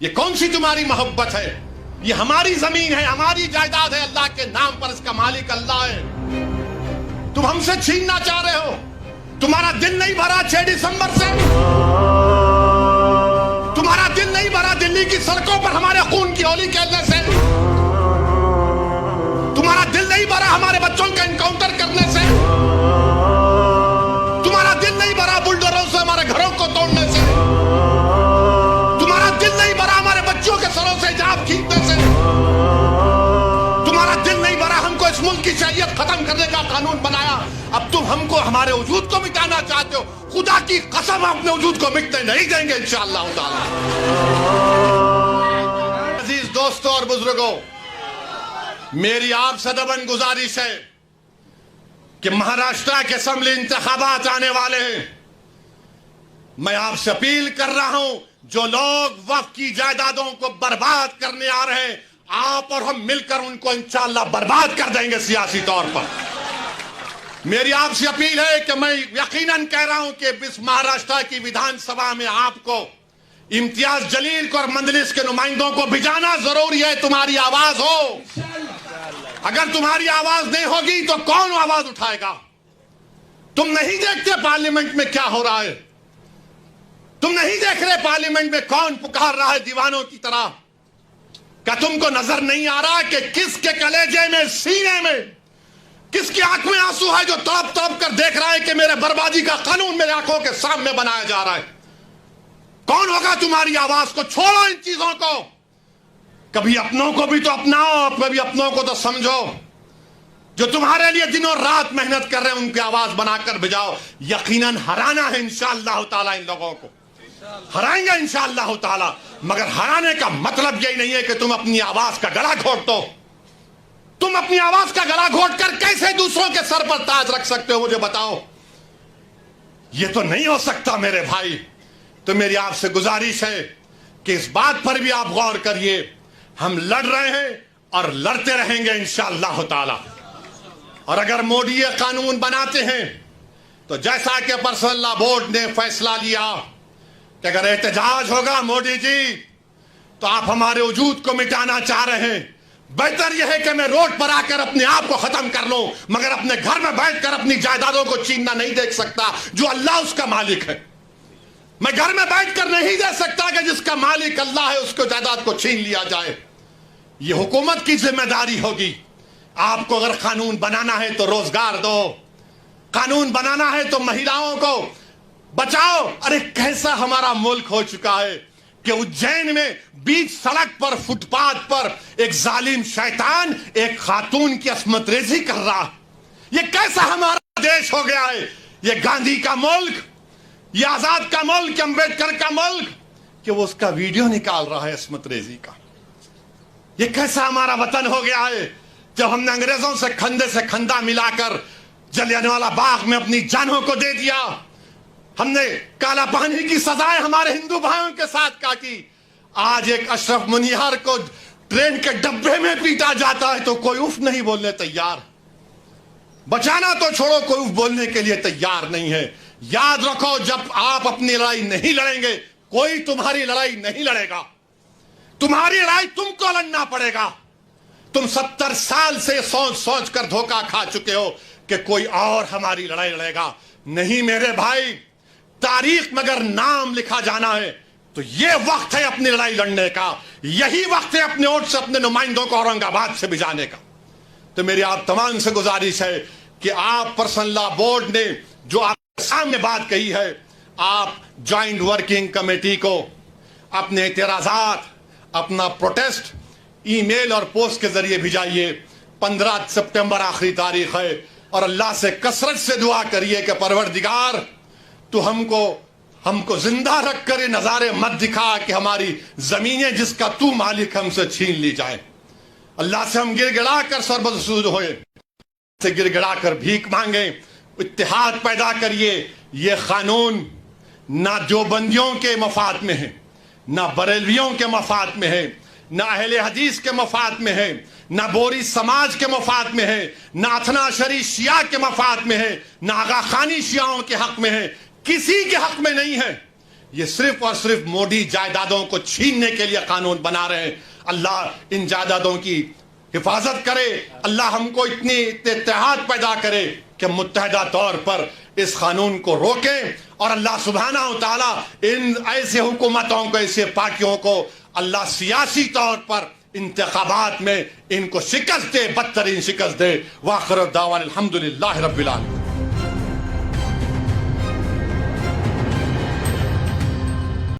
یہ کون سی تمہاری محبت ہے؟ یہ ہماری زمین ہے، ہماری جائیداد ہے، اللہ کے نام پر اس کا مالک اللہ ہے۔ تم ہم سے چھیننا چاہ رہے ہو؟ تمہارا دل نہیں بھرا 6 دسمبر سے؟ تمہارا دل نہیں بھرا دلی کی سڑکوں پر ہمارے خون کی ہولی کھیلنے سے؟ تمہارا دل نہیں بھرا ہمارے بچوں کا انکاؤنٹر کرنے سے؟ تمہارا دل نہیں بھرا بلڈوزروں سے ہمارے گھروں کو توڑنے سے؟ تمہارا دل نہیں بھرا ہمارے بچوں کے سروں سے حجاب کھینچنے سے؟ تمہارا دل نہیں بھرا ہم کو اس ملک کی شریعت ختم کرنے کا قانون بنایا، اب تم ہم کو ہمارے وجود کو مٹانا چاہتے ہو؟ خدا کی قسم اپنے وجود کو مٹنے نہیں دیں گے انشاءاللہ تعالی۔ عزیز دوستوں اور بزرگوں، میری آپ سے دبن گزارش ہے کہ مہاراشٹر کے اسمبلی انتخابات آنے والے ہیں۔ میں آپ سے اپیل کر رہا ہوں، جو لوگ وقف کی جائیدادوں کو برباد کرنے آ رہے ہیں، آپ اور ہم مل کر ان کو انشاءاللہ برباد کر دیں گے سیاسی طور پر۔ میری آپ سے اپیل ہے کہ میں یقیناً کہہ رہا ہوں کہ اس مہاراشٹر کی ویدھان سبھا میں آپ کو، امتیاز جلیل کو اور مجلس کے نمائندوں کو بھیجانا ضروری ہے۔ تمہاری آواز ہو، اگر تمہاری آواز نہیں ہوگی تو کون آواز اٹھائے گا؟ تم نہیں دیکھتے پارلیمنٹ میں کیا ہو رہا ہے؟ تم نہیں دیکھ رہے پارلیمنٹ میں کون پکار رہا ہے دیوانوں کی طرح؟ کیا تم کو نظر نہیں آ رہا کہ کس کے کلیجے میں، سینے میں، کس کی آنکھ میں آنسو ہے جو تڑپ تڑپ کر دیکھ رہا ہے کہ میرے بربادی کا قانون میرے آنکھوں کے سامنے بنایا جا رہا ہے؟ کون ہوگا تمہاری آواز کو؟ چھوڑو ان چیزوں کو، کبھی اپنوں کو بھی تو اپناؤ، کبھی اپنوں کو تو سمجھو۔ جو تمہارے لیے دن اور رات محنت کر رہے ہیں ان کی آواز بنا کر بھجاؤ۔ یقیناً ہرانا ہے انشاءاللہ تعالی، ان لوگوں کو ہرائیں گے انشاءاللہ تعالی، مگر ہرانے کا مطلب یہی نہیں ہے کہ تم اپنی آواز کا گلا گھونٹ دو۔ تم اپنی آواز کا گلا گھونٹ کر کیسے دوسروں کے سر پر تاج رکھ سکتے ہو؟ مجھے بتاؤ، یہ تو نہیں ہو سکتا میرے بھائی۔ تو میری آپ سے گزارش ہے کہ اس بات پر بھی آپ غور کریے، ہم لڑ رہے ہیں اور لڑتے رہیں گے انشاءاللہ تعالی۔ اور اگر مودی یہ قانون بناتے ہیں تو جیسا کہ پرسنل لا بورڈ نے فیصلہ لیا کہ اگر احتجاج ہوگا مودی جی تو آپ ہمارے وجود کو مٹانا چاہ رہے ہیں، بہتر یہ ہے کہ میں روڈ پر آ کر اپنے آپ کو ختم کر لوں، مگر اپنے گھر میں بیٹھ کر اپنی جائیدادوں کو چھیننا نہیں دیکھ سکتا جو اللہ اس کا مالک ہے۔ میں گھر میں بیٹھ کر نہیں دے سکتا کہ جس کا مالک اللہ ہے اس کو جائیداد کو چھین لیا جائے۔ یہ حکومت کی ذمہ داری ہوگی۔ آپ کو اگر قانون بنانا ہے تو روزگار دو، قانون بنانا ہے تو مہیلاؤں کو بچاؤ۔ ارے کیسا ہمارا ملک ہو چکا ہے کہ اجین میں بیچ سڑک پر، فٹ پاتھ پر ایک ظالم شیطان ایک خاتون کی عصمت ریزی کر رہا۔ یہ کیسا ہمارا دیش ہو گیا ہے؟ یہ گاندھی کا ملک، یہ آزاد کا ملک، امبیڈکر کا ملک، کہ وہ اس کا ویڈیو نکال رہا ہے عصمت ریزی کا۔ یہ کیسا ہمارا وطن ہو گیا ہے جب ہم نے انگریزوں سے کھندے سے کھندا ملا کر جلیانوالہ باغ میں اپنی جانوں کو دے دیا۔ ہم نے کالا پانی کی سزائیں ہمارے ہندو بھائیوں کے ساتھ کی۔ آج ایک اشرف منیہار کو ٹرین کے ڈبے میں پیٹا جاتا ہے تو کوئی اف نہیں بولنے تیار۔ بچانا تو چھوڑو، کوئی اف بولنے کے لیے تیار نہیں ہے۔ یاد رکھو، جب آپ اپنی لڑائی نہیں لڑیں گے کوئی تمہاری لڑائی نہیں لڑے گا۔ تمہاری لڑائی تم کو لڑنا پڑے گا۔ تم 70 سال سے سوچ سوچ کر دھوکہ کھا چکے ہو کہ کوئی اور ہماری لڑائی لڑے گا۔ نہیں میرے بھائی، تاریخ میں اگر نام لکھا جانا ہے تو یہ وقت ہے اپنی لڑائی لڑنے کا، یہی وقت ہے اپنے ووٹ سے اپنے نمائندوں کو اورنگ آباد سے بھجانے کا۔ تو میری آپ تمام سے گزارش ہے کہ آپ پرسنل لا بورڈ نے جو آپ کے سامنے بات کہی ہے، آپ جوائنٹ ورکنگ کمیٹی کو اپنے اعتراضات، اپنا پروٹیسٹ ای میل اور پوسٹ کے ذریعے بھیجائیے۔ 15 سپٹمبر آخری تاریخ ہے، اور اللہ سے کثرت سے دعا کریے کہ پروردگار تو ہم کو زندہ رکھ کر یہ نظارے مت دکھا کہ ہماری زمینیں جس کا تو مالک ہم سے چھین لی جائیں۔ اللہ سے ہم گر گڑا کر سربسود ہوئے، سے گر گڑا کر بھیک مانگیں، اتحاد پیدا کریے۔ یہ قانون نہ دیوبندیوں کے مفاد میں ہے، نہ بریلویوں کے مفاد میں ہے، نہ اہل حدیث کے مفاد میں ہے، نہ بوری سماج کے مفاد میں ہے، نہ اثنا عشری شیعہ کے مفاد میں ہے، نہ آغا خانی شیعوں کے حق میں ہے، کسی کے حق میں نہیں ہے۔ یہ صرف اور صرف موڈی جائیدادوں کو چھیننے کے لیے قانون بنا رہے ہیں. اللہ ان جائیدادوں کی حفاظت کرے. اللہ ہم کو اتنی اتحاد پیدا کرے کہ متحدہ طور پر اس قانون کو روکیں, اور اللہ سبحانہ و تعالیٰ ان ایسے حکومتوں کو, ایسے پارٹیوں کو اللہ سیاسی طور پر انتخابات میں ان کو شکست دے, بدترین شکست دے. وآخر دعوانا الحمدللہ رب العالمین.